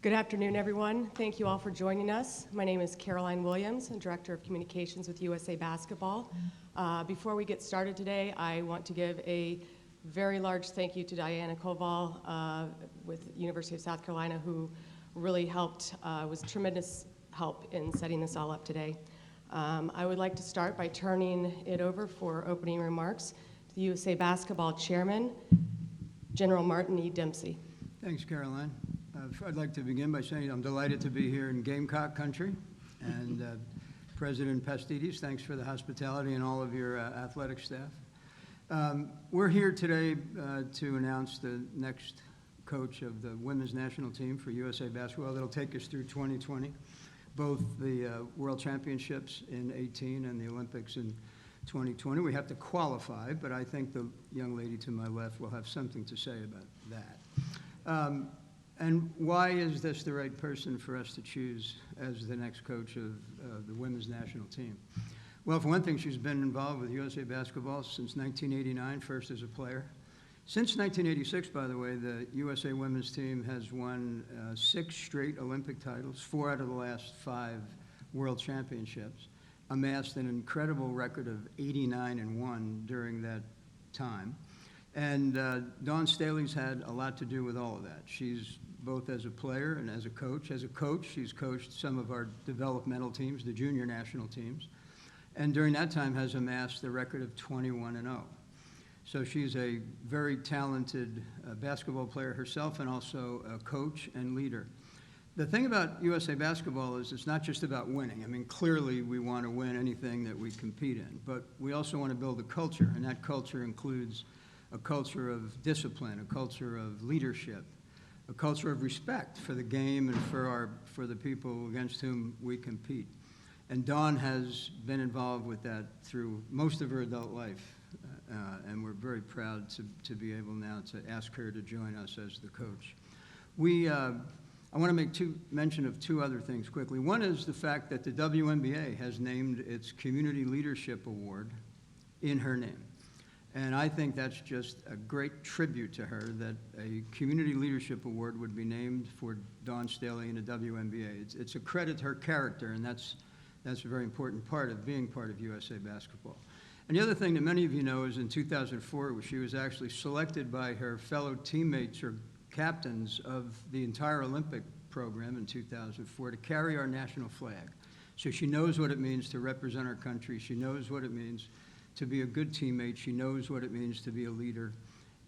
Good afternoon, everyone. Thank you all for joining us. My name is Caroline Williams. I'm Director of Communications with USA Basketball. Before we get started today, I want to give a very large thank you to Diana Koval with University of South Carolina, who really helped, was tremendous help in setting this all up today. I would like to start by turning it over for opening remarks to the USA Basketball Chairman, General Martin E. Dempsey. Thanks, Caroline. I'd like to begin by saying I'm delighted to be here in Gamecock country. And President Pastides, thanks for the hospitality and all of your athletic staff. We're here today to announce the next coach of the women's national team for USA Basketball that'll take us through 2020, both the World Championships in 18 and the Olympics in 2020. We have to qualify, but I think the young lady to my left will have something to say about that. And why is this the right person for us to choose as the next coach of the women's national team? Well, for one thing, she's been involved with USA Basketball since 1989, first as a player. Since 1986, by the way, the USA women's team has won 6 straight Olympic titles, 4 out of the last 5 World Championships, amassed an incredible record of 89-1 during that time. And Dawn Staley's had a lot to do with all of that. She's both as a player and as a coach. As a coach, she's coached some of our developmental teams, the junior national teams, and during that time has amassed a record of 21-0. So she's a very talented basketball player herself and also a coach and leader. The thing about USA Basketball is it's not just about winning. I mean, clearly we want to win anything that we compete in, but we also want to build a culture, and that culture includes a culture of discipline, a culture of leadership, a culture of respect for the game and for the people against whom we compete. And Dawn has been involved with that through most of her adult life, and we're very proud to be able now to ask her to join us as the coach. I want to make mention of 2 other things quickly. One is the fact that the WNBA has named its Community Leadership Award in her name. And I think that's just a great tribute to her that a Community Leadership Award would be named for Dawn Staley in the WNBA. It's a credit to her character, and that's a very important part of being part of USA Basketball. And the other thing that many of you know is in 2004, she was actually selected by her fellow teammates or captains of the entire Olympic program in 2004 to carry our national flag. So she knows what it means to represent our country. She knows what it means to be a good teammate. She knows what it means to be a leader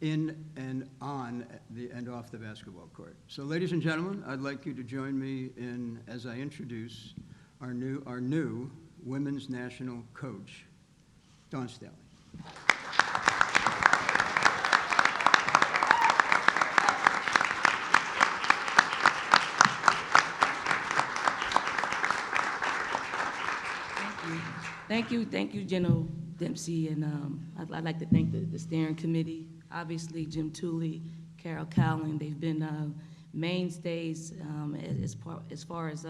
in and on and off the basketball court. So ladies and gentlemen, I'd like you to join me as I introduce our new women's national coach, Dawn Staley. Thank you, General Dempsey, and I'd like to thank the steering committee, obviously Jim Tooley, Carol Cowling. They've been mainstays as far as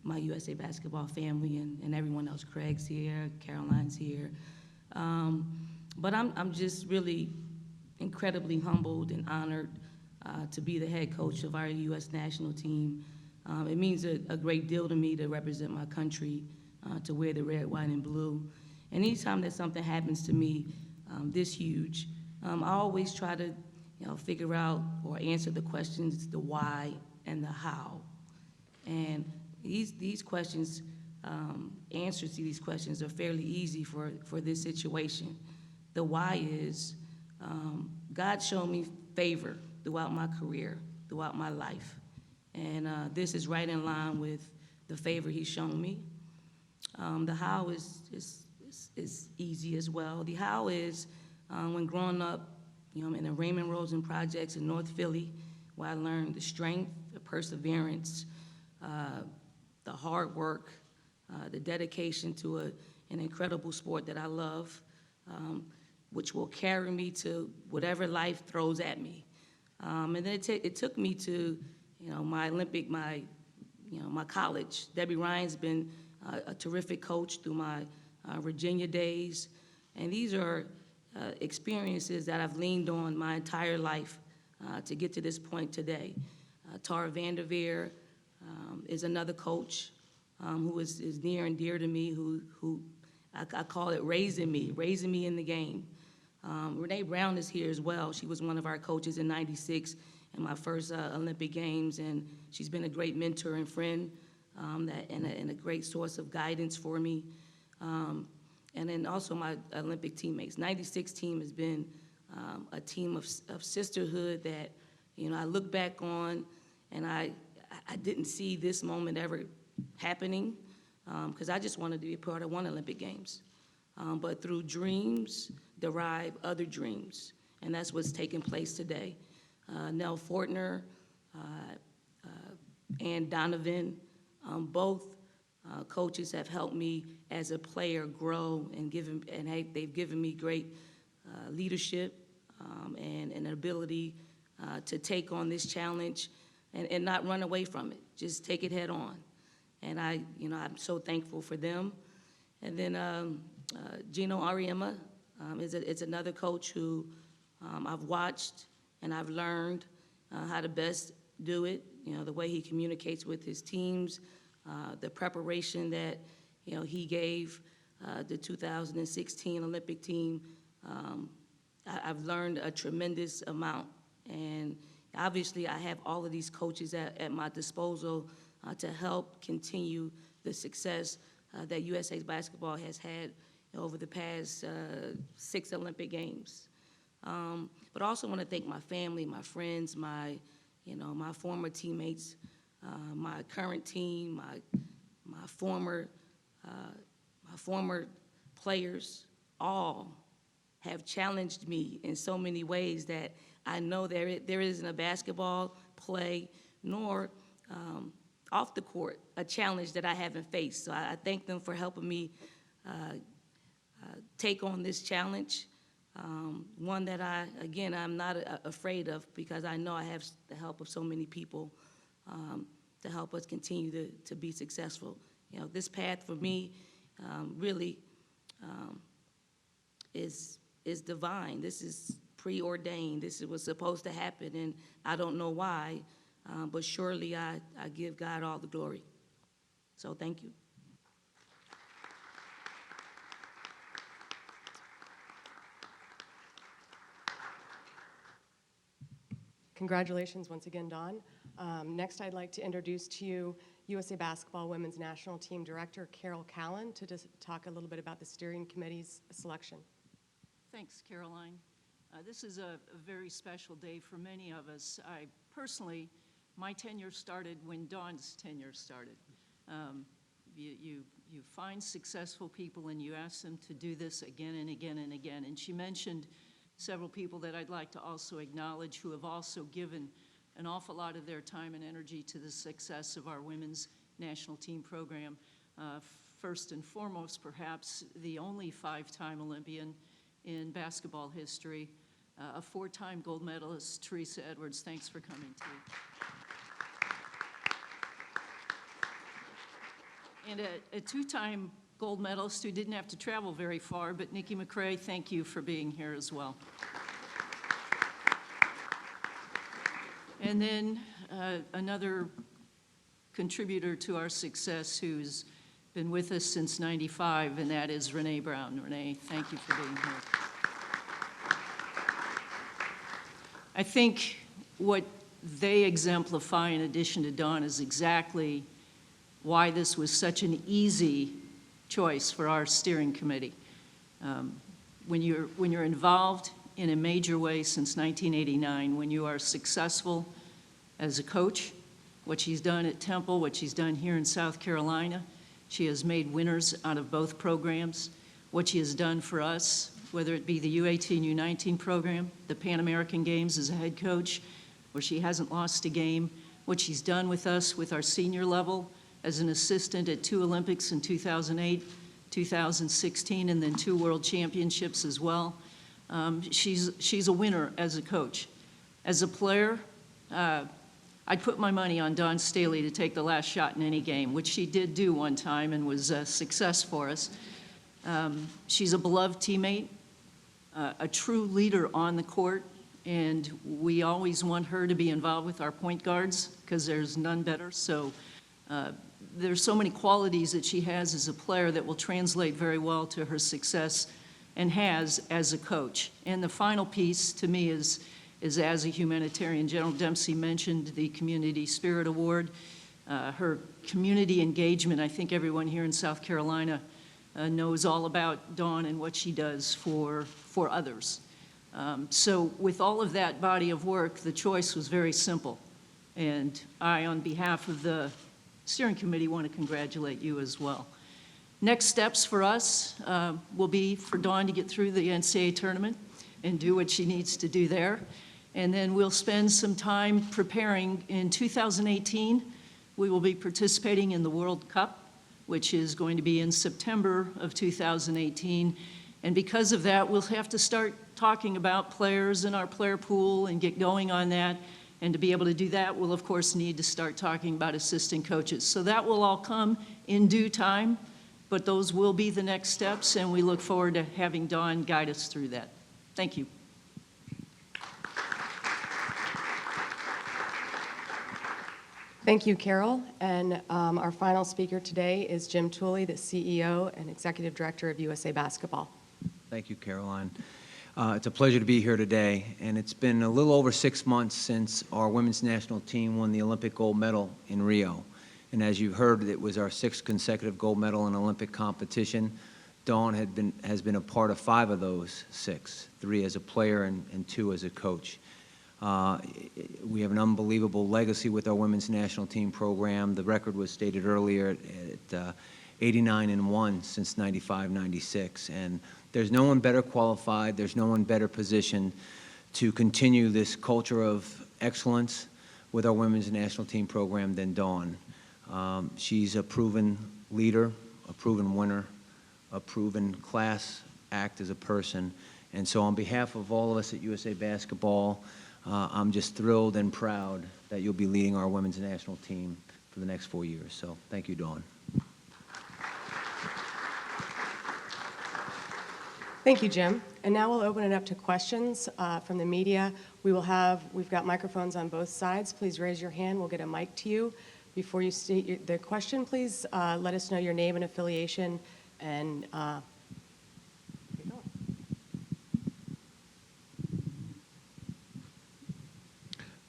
my USA Basketball family and everyone else. Craig's here, Caroline's here, but I'm just really incredibly humbled and honored to be the head coach of our U.S. national team. It means a great deal to me to represent my country, to wear the red, white, and blue. And anytime that something happens to me this huge, I always try to figure out or answer the questions, the why and the how. And these questions, answers to these questions are fairly easy for this situation. The why is God showed me favor throughout my career, throughout my life. And this is right in line with the favor he's shown me. The how is easy as well. The how is when growing up, in the Raymond Rosen projects in North Philly, where I learned the strength, the perseverance, the hard work, the dedication to an incredible sport that I love, which will carry me to whatever life throws at me. And then it took me to, my Olympic, my college. Debbie Ryan's been a terrific coach through my Virginia days. And these are experiences that I've leaned on my entire life to get to this point today. Tara Vanderveer is another coach who is near and dear to me, who I call it raising me in the game. Renee Brown is here as well. She was one of our coaches in '96 in my first Olympic Games, and she's been a great mentor and friend and a great source of guidance for me. And then also my Olympic teammates. '96 team has been a team of sisterhood that, you know, I look back on, and I didn't see this moment ever happening, because I just wanted to be a part of one Olympic Games. But through dreams derive other dreams, and that's what's taking place today. Nell Fortner and Donovan, both coaches have helped me as a player grow and they've given me great leadership and an ability to take on this challenge and not run away from it. Just take it head on. And I'm so thankful for them. And then Gino Ariema is another coach who I've watched and I've learned how to best do it. You know, the way he communicates with his teams, the preparation that, you know, he gave the 2016 Olympic team. I've learned a tremendous amount. And obviously I have all of these coaches at my disposal to help continue the success that USA Basketball has had over the past 6 Olympic Games. But I also want to thank my family, my friends, my former teammates, my current team, my former players. All have challenged me in so many ways that I know there isn't a basketball play nor off the court a challenge that I haven't faced. So I thank them for helping me take on this challenge, one that I'm not afraid of, because I know I have the help of so many people to help us continue to be successful. You know, this path for me really is divine. This is preordained. This was supposed to happen, and I don't know why, but surely I give God all the glory. So thank you. Congratulations once again, Dawn. Next, I'd like to introduce to you USA Basketball Women's National Team Director Carol Callan to just talk a little bit about the steering committee's selection. Thanks, Caroline. This is a very special day for many of us. I personally, my tenure started when Dawn's tenure started. You find successful people and you ask them to do this again and again and again. And she mentioned several people that I'd like to also acknowledge who have also given an awful lot of their time and energy to the success of our women's national team program. First and foremost, perhaps, the only 5-time Olympian in basketball history, a 4-time gold medalist, Teresa Edwards. Thanks for coming, too. And a 2-time gold medalist who didn't have to travel very far, but Nikki McCrae, thank you for being here as well. And then another contributor to our success who's been with us since '95, and that is Renee Brown. Renee, thank you for being here. I think what they exemplify, in addition to Dawn, is exactly why this was such an easy choice for our steering committee. When you're involved in a major way since 1989, when you are successful as a coach, what she's done at Temple, what she's done here in South Carolina, she has made winners out of both programs. What she has done for us, whether it be the U18, U19 program, the Pan American Games as a head coach, where she hasn't lost a game, what she's done with us with our senior level as an assistant at 2 Olympics in 2008, 2016, and then 2 World Championships as well. She's a winner as a coach. As a player, I'd put my money on Dawn Staley to take the last shot in any game, which she did do one time and was a success for us. She's a beloved teammate, a true leader on the court, and we always want her to be involved with our point guards because there's none better. So there's so many qualities that she has as a player that will translate very well to her success and has as a coach. And the final piece to me is as a humanitarian. General Dempsey mentioned the Community Spirit Award. Her community engagement, I think everyone here in South Carolina knows all about Dawn and what she does for others. So with all of that body of work, the choice was very simple. And I, on behalf of the steering committee, want to congratulate you as well. Next steps for us will be for Dawn to get through the NCAA tournament and do what she needs to do there. And then we'll spend some time preparing. In 2018, we will be participating in the World Cup, which is going to be in September of 2018. And because of that, we'll have to start talking about players in our player pool and get going on that. And to be able to do that, we'll of course need to start talking about assistant coaches. So that will all come in due time, but those will be the next steps, and we look forward to having Dawn guide us through that. Thank you. Thank you, Carol. And our final speaker today is Jim Tooley, the CEO and Executive Director of USA Basketball. Thank you, Caroline. It's a pleasure to be here today, and it's been a little over 6 months since our women's national team won the Olympic gold medal in Rio. And as you've heard, it was our 6th consecutive gold medal in Olympic competition. Dawn has been a part of 5 of those 6, 3 as a player and 2 as a coach. We have an unbelievable legacy with our women's national team program. The record was stated earlier at 89-1 since 95-96, and there's no one better qualified, there's no one better positioned to continue this culture of excellence with our women's national team program than Dawn. She's a proven leader, a proven winner, a proven class act as a person, and so on behalf of all of us at USA Basketball, I'm just thrilled and proud that you'll be leading our women's national team for the next 4 years. So thank you, Dawn. Thank you, Jim. And now we'll open it up to questions from the media. We've got microphones on both sides. Please raise your hand. We'll get a mic to you. Before you state the question, please let us know your name and affiliation, and keep going.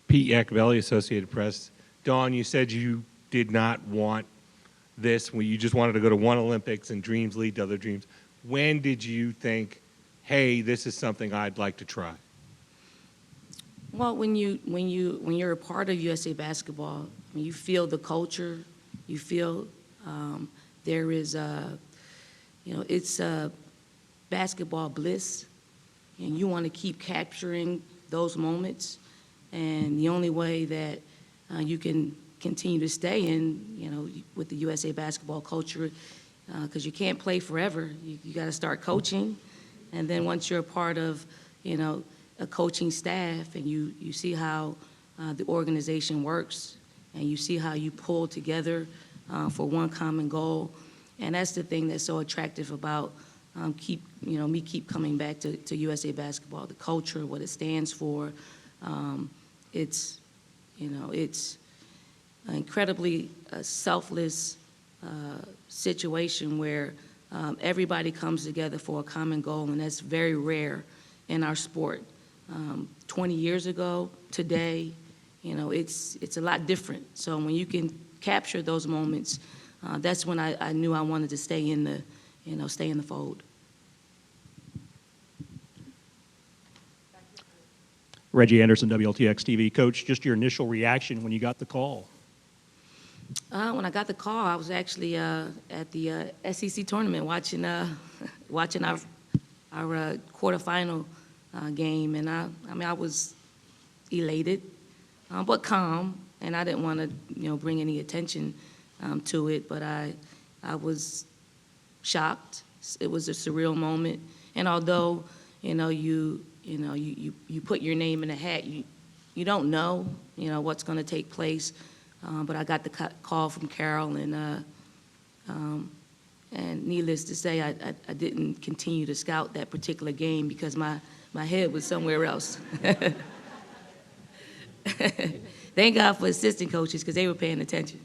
Pete Iacovelli, Associated Press. Dawn, you said you did not want this. You just wanted to go to one Olympics and dreams lead to other dreams. When did you think, hey, this is something I'd like to try? Well, when you're a part of USA Basketball, I mean, you feel the culture. You feel there is it's basketball bliss, and you want to keep capturing those moments. And the only way that you can continue to stay in, with the USA Basketball culture, because you can't play forever. You got to start coaching, and then once you're a part of, a coaching staff, and you see how the organization works, and you see how you pull together for one common goal, and that's the thing that's so attractive about me keep coming back to USA Basketball. The culture, what it stands for, it's an incredibly selfless situation where everybody comes together for a common goal, and that's very rare in our sport. 20 years ago, today, it's a lot different. So when you can capture those moments, that's when I knew I wanted to stay in the fold. Reggie Anderson, WLTX TV. Coach, just your initial reaction when you got the call. When I got the call, I was actually at the SEC tournament watching our quarterfinal game, and I was elated, but calm, and I didn't want to bring any attention to it, but I was shocked. It was a surreal moment, and although you put your name in a hat, you don't know what's going to take place. But I got the call from Carol, and needless to say, I didn't continue to scout that particular game because my My head was somewhere else. Thank God for assistant coaches because they were paying attention.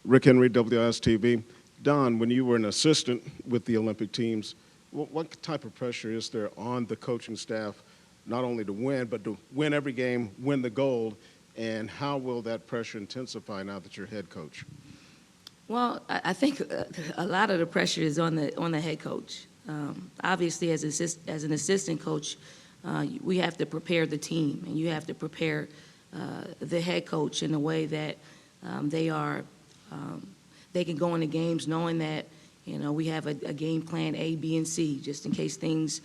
Rick Henry, WIS-TV. Don, when you were an assistant with the Olympic teams, what type of pressure is there on the coaching staff, not only to win, but to win every game, win the gold, and how will that pressure intensify now that you're head coach? Well, I think a lot of the pressure is on the head coach. Obviously, as an assistant coach, we have to prepare the team, and you have to prepare the head coach in a way that they can go into games knowing that we have a game plan A, B, and C just in case things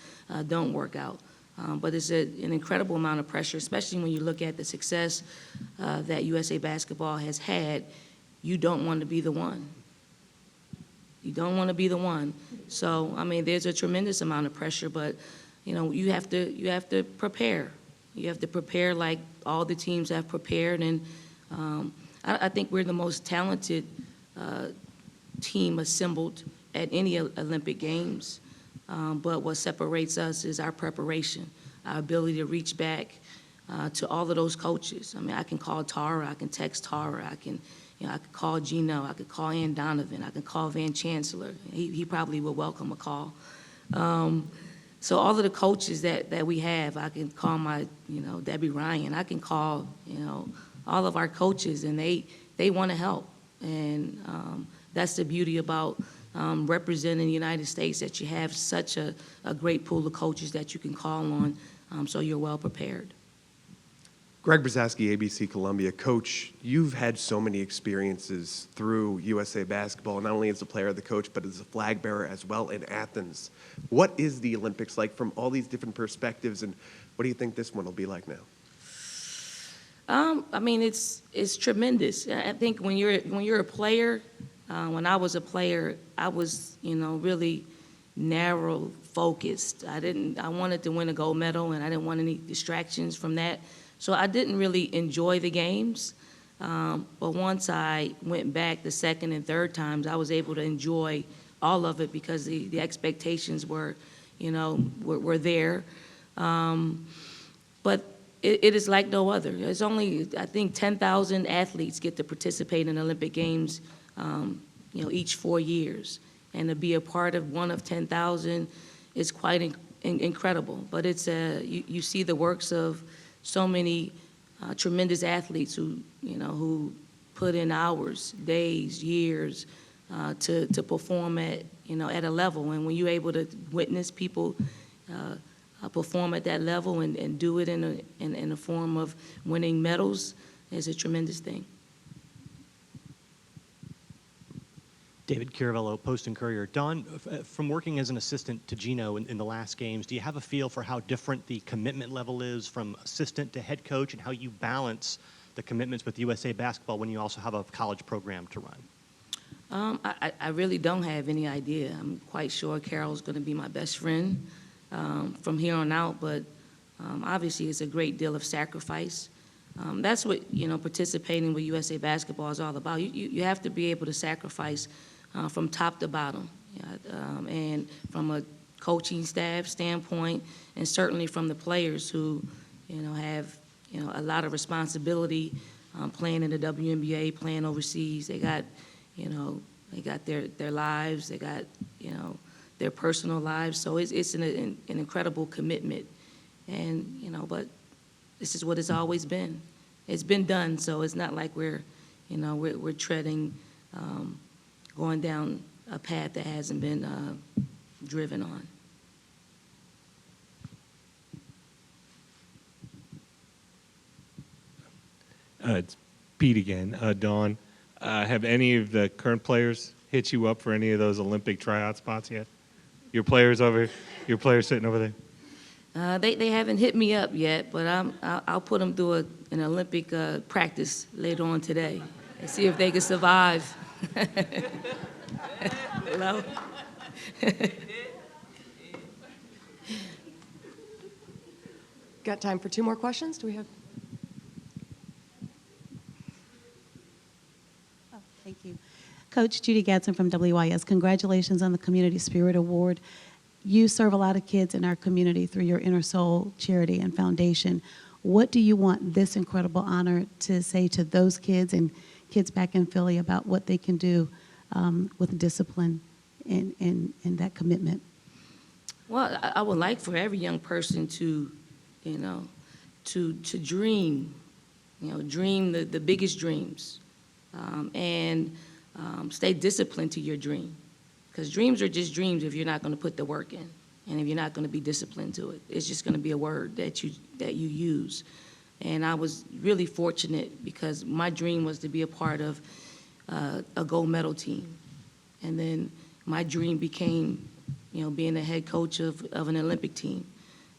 don't work out. But it's an incredible amount of pressure, especially when you look at the success that USA Basketball has had. You don't want to be the one. You don't want to be the one. So, I mean, there's a tremendous amount of pressure, but, you have to prepare. You have to prepare like all the teams have prepared, and I think we're the most talented team assembled at any Olympic Games. But what separates us is our preparation, our ability to reach back to all of those coaches. I mean, I can call Tara, I can text Tara, I can call Gino, I could call Ann Donovan, I can call Van Chancellor. He probably would welcome a call. So all of the coaches that we have, I can call my, Debbie Ryan, I can call, all of our coaches, and they want to help. And that's the beauty about representing the United States, that you have such a great pool of coaches that you can call on, so you're well prepared. Greg Brzezinski, ABC Columbia. Coach, you've had so many experiences through USA Basketball, not only as a player, the coach, but as a flag bearer as well in Athens. What is the Olympics like from all these different perspectives, and what do you think this one will be like now? I mean, it's tremendous. I think when you're a player, when I was a player, I was, really narrow focused. I wanted to win a gold medal, and I didn't want any distractions from that. So I didn't really enjoy the games. But once I went back the second and third times, I was able to enjoy all of it because the expectations were there. But it is like no other. There's only, I think, 10,000 athletes get to participate in Olympic Games, each 4 years. And to be a part of one of 10,000 is quite incredible. But it's you see the works of so many tremendous athletes who put in hours, days, years to perform at a level. And when you're able to witness people perform at that level and do it in a form of winning medals, is a tremendous thing. David Caravello, Post and Courier. Don, from working as an assistant to Gino in the last games, do you have a feel for how different the commitment level is from assistant to head coach, and how you balance the commitments with USA Basketball when you also have a college program to run? I really don't have any idea. I'm quite sure Carol's going to be my best friend from here on out, but obviously it's a great deal of sacrifice. That's what participating with USA Basketball is all about. You have to be able to sacrifice from top to bottom, and from a coaching staff standpoint, and certainly from the players who have a lot of responsibility playing in the WNBA, playing overseas. They got their lives, they got their personal lives. So it's an incredible commitment, and but this is what it's always been. It's been done, so it's not like we're treading, going down a path that hasn't been driven on. It's Pete again. Dawn, have any of the current players hit you up for any of those Olympic tryout spots yet? Your players sitting over there? They haven't hit me up yet, but I'll put them through an Olympic practice later on today and see if they can survive. Hello? Got time for 2 more questions? Do we have? Oh, thank you. Coach Judy Gadsden from WIS, congratulations on the Community Spirit Award. you serve a lot of kids in our community through your Inner Soul charity and foundation. What do you want this incredible honor to say to those kids and kids back in Philly about what they can do with discipline and that commitment? Well, I would like for every young person to, you know, to dream, you know, dream the biggest dreams, and stay disciplined to your dream. Because dreams are just dreams if you're not going to put the work in, and if you're not going to be disciplined to it. It's just going to be a word that you use. And I was really fortunate because my dream was to be a part of a gold medal team. And then my dream became, you know, being the head coach of an Olympic team.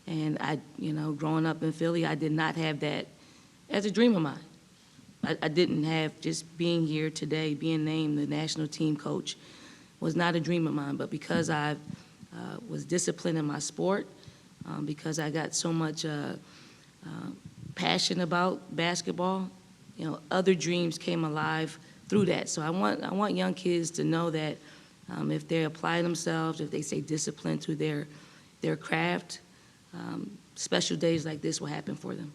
And I, you know, growing up in Philly, I did not have that as a dream of mine. I didn't have just being here today, being named the national team coach was not a dream of mine. But because I was disciplined in my sport, because I got so much passion about basketball, you know, other dreams came alive through that. So I want young kids to know that if they apply themselves, if they stay disciplined to their craft, special days like this will happen for them.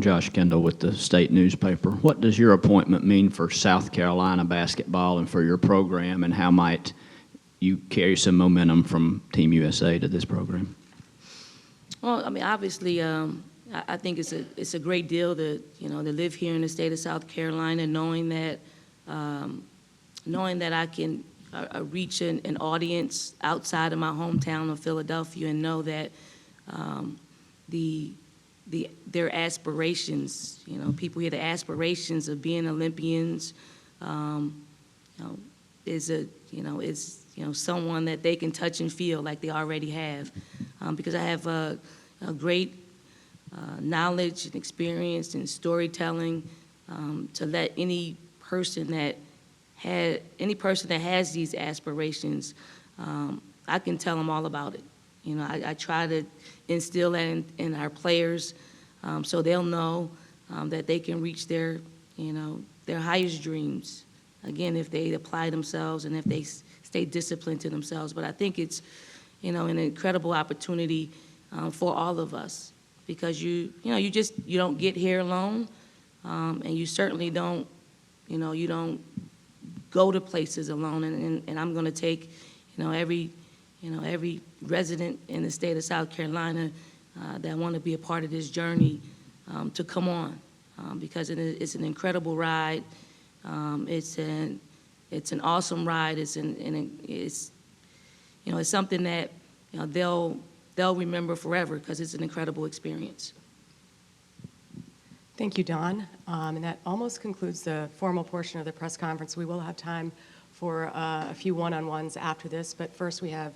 Josh Kendall with the state newspaper. What does your appointment mean for South Carolina basketball and for your program, and how might you carry some momentum from Team USA to this program? Well, I mean, obviously, I think it's a great deal to, you know, to live here in the state of South Carolina, knowing that I can reach an audience outside of my hometown of Philadelphia, and know that their aspirations, you know, people here, the aspirations of being Olympians, you know, is someone that they can touch and feel like they already have, because I have a great knowledge and experience in storytelling, to let any person that has these aspirations, I can tell them all about it. You know, I try to instill that in our players, so they'll know that they can reach their highest dreams, again, if they apply themselves and if they stay disciplined to themselves. But I think it's, you know, an incredible opportunity for all of us, because you don't get here alone, and you certainly don't, you don't go to places alone. And I'm going to take, every resident in the state of South Carolina that want to be a part of this journey to come on, because it's an incredible ride. It's an awesome ride. It's something that they'll remember forever, because it's an incredible experience. Thank you, Dawn. And that almost concludes the formal portion of the press conference. We will have time for a few one-on-ones after this, but first we have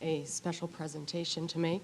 a special presentation to make.